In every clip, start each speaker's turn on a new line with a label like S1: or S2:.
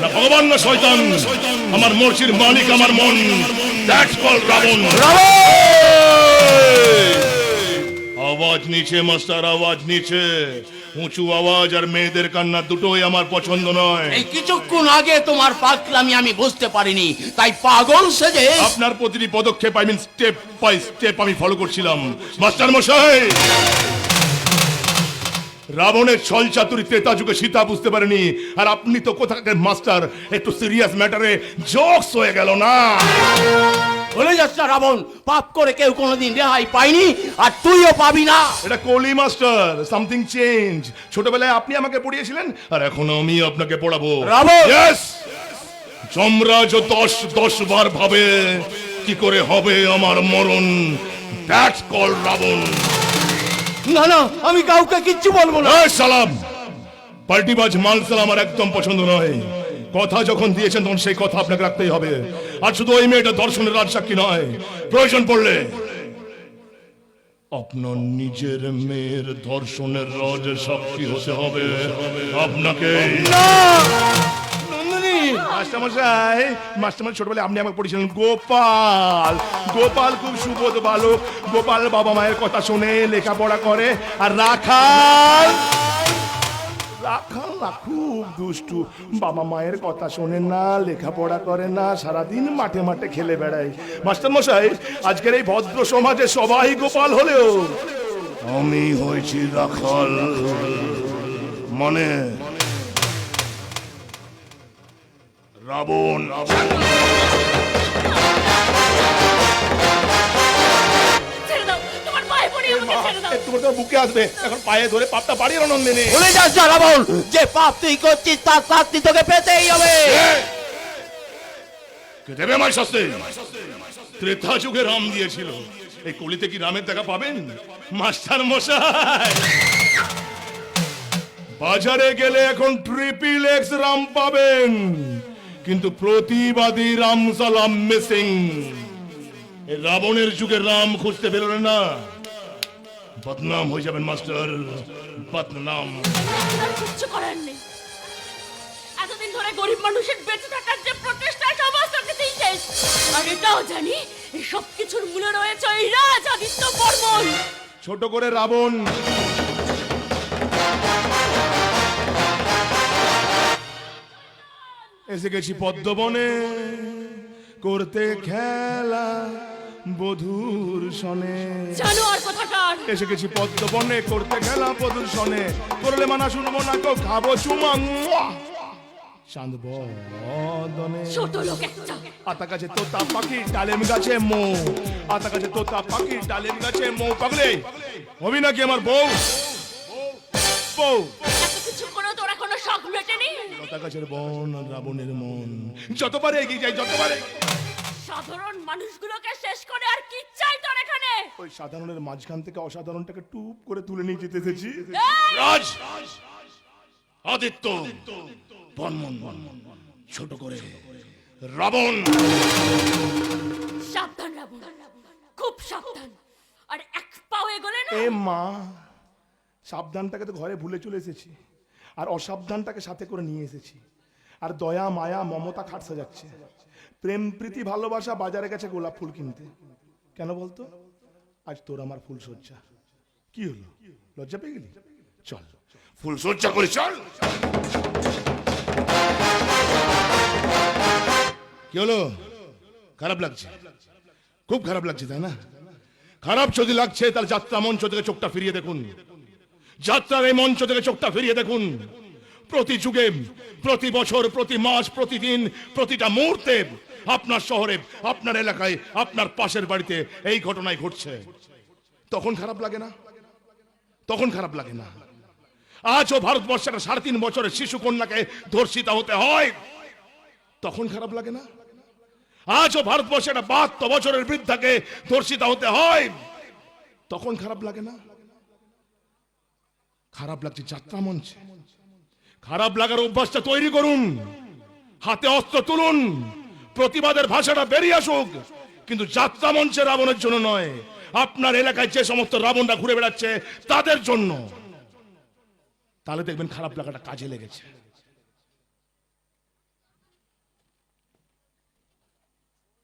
S1: না ভগবান না শয়তান, আমার মর্জির মালিক আমার মন। That's called Ravan. আওয়াজ নিচে মাস্টার, আওয়াজ নিচে। উঁচু আওয়াজ আর মেয়েদের কান্না দুটোই আমার পছন্দ নয়।
S2: এই কিছুক্ষণ আগে তোমার পাগলামি আমি বুঝতে পারিনি, তাই পাগল সেজে
S1: আপনার প্রতিটি পদক্ষেপ I mean step by step আমি ফলো করছিলাম মাস্টার মশাই। রাবণের ছল চাতুরি ত্রেতা যুগে সীতা বুঝতে পারেনি, আর আপনি তো কোথাকার মাস্টার, একটু সিরিয়াস ম্যাটারে জোকস হয়ে গেল না?
S2: বলে যাচ্ছে রাবণ, পাপ করে কেউ কোনোদিন রেহাই পায়নি, আর তুইও পাবি না।
S1: এটা কোহলি মাস্টার, সামথিং চেঞ্জ। ছোটবেলায় আপনি আমাকে পড়িয়েছিলেন, আর এখন আমি আপনাকে পড়াবো।
S2: রাবণ!
S1: ইয়েস, যমরাজ 10 বার ভাবে কি করে হবে আমার মরণ। That's called Ravan.
S2: না না, আমি কাউকে কিচ্ছু বলবো না।
S1: এই সালাম, পাল্টিবাজ মালসাল আমার একদম পছন্দ নয়। কথা যখন দিয়েছেন তখন সেই কথা আপনাকে রাখতেই হবে। আর শুধু ওই মেয়েটা দর্শনের রাজসাক্ষী নয়, প্রয়োজন পড়লে আপনার নিজের মেয়ের ধর্ষণের রাজসাক্ষী হতে হবে আপনাকে। মাস্টারমশাই, মাস্টারমশাই ছোটবেলায় আপনি আমাকে পড়েছিলেন গোপাল। গোপাল খুব সুবোধ বালক। গোপাল বাবা মায়ের কথা শুনে লেখাপড়া করে। আর রাখাল, রাখাল না খুব দুষ্টু, বাবা মায়ের কথা শোনে না, লেখাপড়া করে না, সারাদিন মাঠে মাঠে খেলে বেড়ায়। মাস্টারমশাই, আজকের এই ভদ্র সমাজে সবাই গোপাল হলেও আমি হয়েছি রাখাল। মানে রাবণ। বুকে আসবে, এখন পায়ে ধরে পাপটা বাড়িয়ে নন্দিনী।
S2: ভুলে যাস না রাবণ, যে পাপ তুই করছিস তার শাস্তি তোকে পেতেই হবে।
S1: কে দেবে আমার শাস্তি? ত্রেতা যুগে রাম দিয়েছিল, এই কলিতে কি রামের দেখা পাবেন? মাস্টার মশাই, বাজারে গেলে এখন ট্রিপল এক্স রাম পাবেন, কিন্তু প্রতিবাদী রাম সালাম মিসিং। এই রাবণের যুগে রাম খুঁজতে বেরোলেন না, বদনাম হয়ে যাবেন মাস্টার, বদনাম।
S3: কিচ্ছু করার নেই। এতদিন ধরে গরিব মানুষের বেঁচে থাকার যে প্রচেষ্টা, সমস্ত কিছুই শেষ। আর এটাও জানি এই সব কিছুর মূলে রয়েছে ওই রাজ আদিত্য বর্মন।
S1: ছোট করে রাবণ এসে গেছি পদ্মবনে করতে খেলা বধুর সনে।
S3: জানোয়ার কোথাকার!
S1: এসে গেছি পদ্মবনে করতে খেলা বধুর সনে। করলে মানা শুনবো না, কেউ খাবো চুমা। চাঁদ বদনে
S3: ছোট লোক একটা।
S1: আতা গাছে তোতা পাখি, ডালিম গাছে মৌ। আতা গাছে তোতা পাখি, ডালিম গাছে মৌ। পাগলে হবি নাকি আমার বউ? বউ
S3: এত কিছু করে তোরা কোনো শখ মেটেনি?
S1: লতা গাছের বন, রাবণের মন। যতবার এগিয়ে যাই, যতবার
S3: সাধারণ মানুষগুলোকে শেষ করে আর কি চাই তোর এখানে?
S1: ওই সাধারণের মাঝখান থেকে অসাধারণটাকে টুপ করে তুলে নিয়ে যেতে এসেছি।
S3: এই!
S1: রাজ আদিত্য বর্মন, ছোট করে রাবণ।
S3: সাবধান রাবণ, খুব সাবধান। আর এক পাও এগোলে না।
S1: এ মা, সাবধানটাকে তো ঘরে ভুলে চলে এসেছি, আর অসাবধানটাকে সাথে করে নিয়ে এসেছি। আর দয়া মায়া মমতা খাট সাজাচ্ছে। প্রেম প্রীতি ভালোবাসা বাজারে গেছে গোলাপ ফুল কিনতে। কেন বলতো? আজ তোর আমার ফুল সজ্জা। কি হলো, লজ্জা পেয়ে গেলি? চল ফুল সজ্জা করি, চল। কি হলো, খারাপ লাগছে? খুব খারাপ লাগছে তাই না? খারাপ যদি লাগছে তাহলে যাত্রা মঞ্চ থেকে চোখটা ফিরিয়ে দেখুন। যাত্রার এই মঞ্চ থেকে চোখটা ফিরিয়ে দেখুন। প্রতি যুগে, প্রতি বছর, প্রতি মাস, প্রতিদিন, প্রতিটা মুহূর্তে আপনার শহরে, আপনার এলাকায়, আপনার পাশের বাড়িতে এই ঘটনাই ঘটছে। তখন খারাপ লাগে না? তখন খারাপ লাগে না? আজও ভারতবর্ষে 3.5 বছরের শিশু কন্যাকে ধর্ষিতা হতে হয়, তখন খারাপ লাগে না? আজও ভারতবর্ষে 72 বছরের বৃদ্ধাকে ধর্ষিতা হতে হয়, তখন খারাপ লাগে না? খারাপ লাগছে যাত্রা মঞ্চে। খারাপ লাগার অভ্যাসটা তৈরি করুন, হাতে অস্ত্র তুলুন, প্রতিবাদের ভাষাটা বেরিয়ে আসুক, কিন্তু যাত্রা মঞ্চে রাবণের জন্য নয়, আপনার এলাকায় যে সমস্ত রাবণরা ঘুরে বেড়াচ্ছে তাদের জন্য। তাহলে দেখবেন খারাপ লাগাটা কাজে লেগেছে।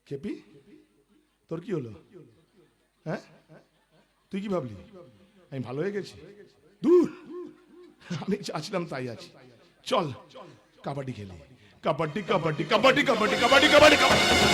S1: খেপি, তোর কি হলো? হ্যাঁ, তুই কি ভাবলি আমি ভালো হয়ে গেছি? দূর, আমি চাচ্ছিলাম তাই আছি। চল কাবাডি খেলি, কাবাডি কাবাডি কাবাডি কাবাডি কাবাডি কাবাডি কাবাডি।